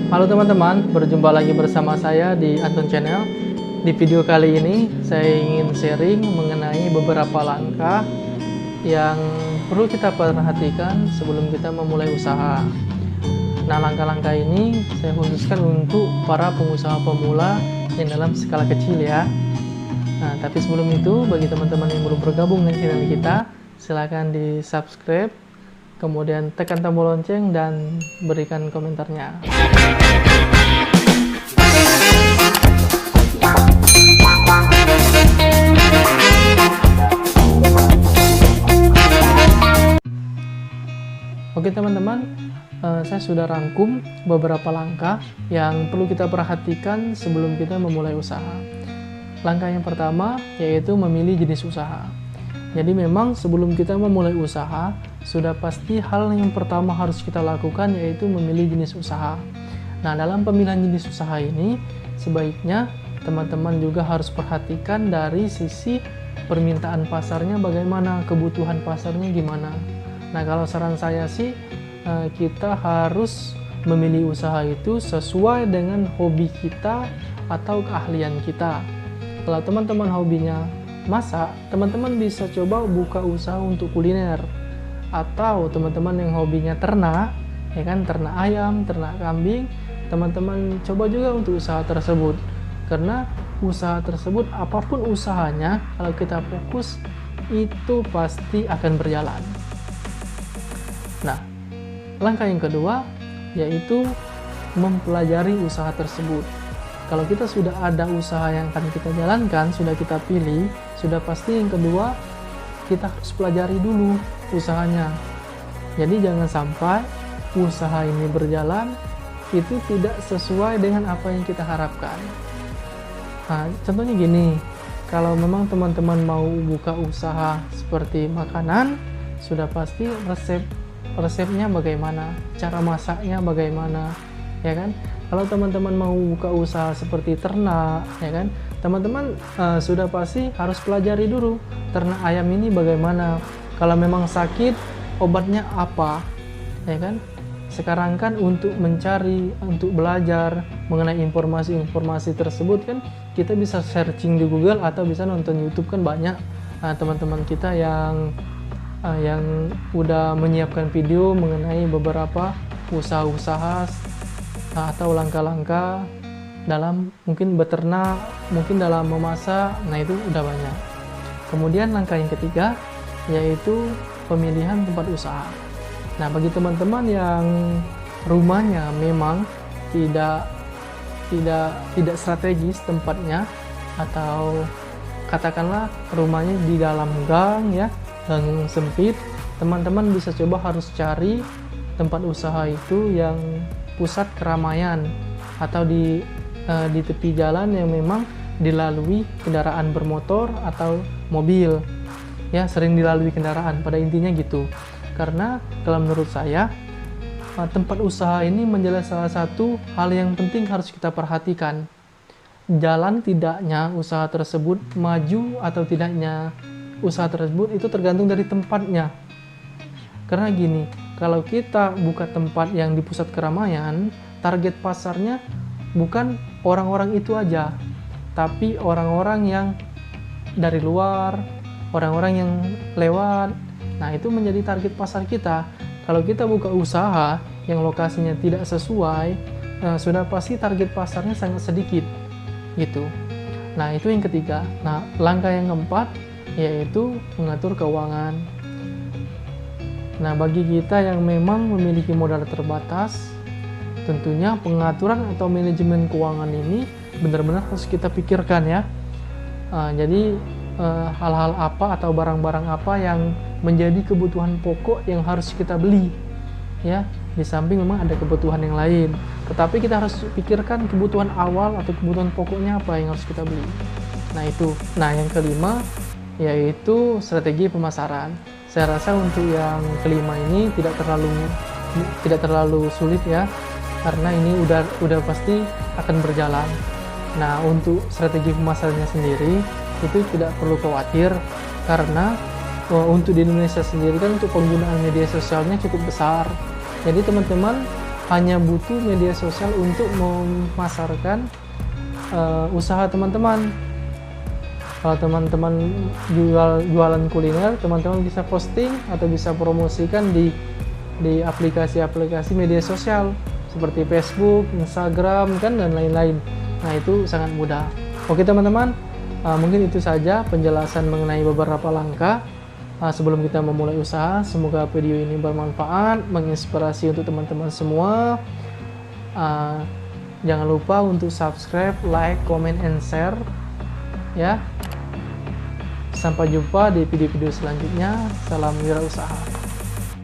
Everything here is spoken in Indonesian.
Halo teman-teman, berjumpa lagi bersama saya di Anton Channel. Di video kali ini, saya ingin sharing mengenai beberapa langkah yang perlu kita perhatikan sebelum kita memulai usaha. Nah, langkah-langkah ini saya khususkan untuk para pengusaha pemula yang dalam skala kecil ya. Nah, tapi sebelum itu, bagi teman-teman yang belum bergabung dengan channel kita, silakan di subscribe, kemudian tekan tombol lonceng dan berikan komentarnya. Oke teman-teman, saya sudah rangkum beberapa langkah yang perlu kita perhatikan sebelum kita memulai usaha. Langkah yang pertama yaitu memilih jenis usaha. Jadi memang sebelum kita memulai usaha, sudah pasti hal yang pertama harus kita lakukan yaitu memilih jenis usaha. Nah, dalam pemilihan jenis usaha ini, sebaiknya teman-teman juga harus perhatikan dari sisi permintaan pasarnya bagaimana, kebutuhan pasarnya gimana. Nah, kalau saran saya sih, kita harus memilih usaha itu sesuai dengan hobi kita atau keahlian kita. Kalau teman-teman hobinya masak, teman-teman bisa coba buka usaha untuk kuliner. Atau teman-teman yang hobinya ternak, ya kan, ternak ayam, ternak kambing, teman-teman coba juga untuk usaha tersebut. Karena usaha tersebut, apapun usahanya, kalau kita fokus, itu pasti akan berjalan. Nah, langkah yang kedua yaitu mempelajari usaha tersebut. Kalau kita sudah ada usaha yang akan kita jalankan, sudah kita pilih, sudah pasti yang kedua kita harus pelajari dulu usahanya. Jadi jangan sampai usaha ini berjalan itu tidak sesuai dengan apa yang kita harapkan. Nah, contohnya gini, kalau memang teman-teman mau buka usaha seperti makanan, sudah pasti resepnya bagaimana, cara masaknya bagaimana, ya kan? Kalau teman-teman mau buka usaha seperti ternak, ya kan, teman-teman sudah pasti harus pelajari dulu ternak ayam ini bagaimana. Kalau memang sakit, obatnya apa, ya kan? Sekarang kan untuk mencari, untuk belajar mengenai informasi-informasi tersebut kan kita bisa searching di Google atau bisa nonton YouTube, kan banyak teman-teman kita yang udah menyiapkan video mengenai beberapa usaha-usaha atau langkah-langkah dalam mungkin beternak, mungkin dalam memasak. Nah, itu udah banyak. Kemudian langkah yang ketiga yaitu pemilihan tempat usaha. Nah, bagi teman-teman yang rumahnya memang tidak strategis tempatnya, atau katakanlah rumahnya di dalam gang ya, gang sempit, teman-teman bisa coba harus cari tempat usaha itu yang pusat keramaian atau di tepi jalan yang memang dilalui kendaraan bermotor atau mobil ya, sering dilalui kendaraan, pada intinya gitu. Karena kalau menurut saya tempat usaha ini menjadi salah satu hal yang penting harus kita perhatikan. Jalan tidaknya usaha tersebut maju atau tidaknya usaha tersebut itu tergantung dari tempatnya. Karena gini, kalau kita buka tempat yang di pusat keramaian, target pasarnya bukan orang-orang itu aja, tapi orang-orang yang dari luar, orang-orang yang lewat. Nah, itu menjadi target pasar kita. Kalau kita buka usaha yang lokasinya tidak sesuai, sudah pasti target pasarnya sangat sedikit gitu. Nah, itu yang ketiga. Nah, langkah yang keempat yaitu mengatur keuangan. Nah, bagi kita yang memang memiliki modal terbatas, tentunya pengaturan atau manajemen keuangan ini benar-benar harus kita pikirkan ya. Jadi hal-hal apa atau barang-barang apa yang menjadi kebutuhan pokok yang harus kita beli ya, di samping memang ada kebutuhan yang lain, tetapi kita harus pikirkan kebutuhan awal atau kebutuhan pokoknya apa yang harus kita beli. Nah, itu. Nah, yang kelima yaitu strategi pemasaran. Saya rasa untuk yang kelima ini tidak terlalu sulit ya, karena ini udah pasti akan berjalan. Nah, untuk strategi pemasarannya sendiri itu tidak perlu khawatir, karena untuk di Indonesia sendiri kan untuk penggunaan media sosialnya cukup besar. Jadi teman-teman hanya butuh media sosial untuk memasarkan usaha teman-teman. Kalau teman-teman jualan kuliner, teman-teman bisa posting atau bisa promosikan di aplikasi-aplikasi media sosial seperti Facebook, Instagram, kan, dan lain-lain. Nah, itu sangat mudah. Oke teman-teman, mungkin itu saja penjelasan mengenai beberapa langkah sebelum kita memulai usaha. Semoga video ini bermanfaat, menginspirasi untuk teman-teman semua. Jangan lupa untuk subscribe, like, comment, and share ya. Sampai jumpa di video-video selanjutnya. Salam wirausaha.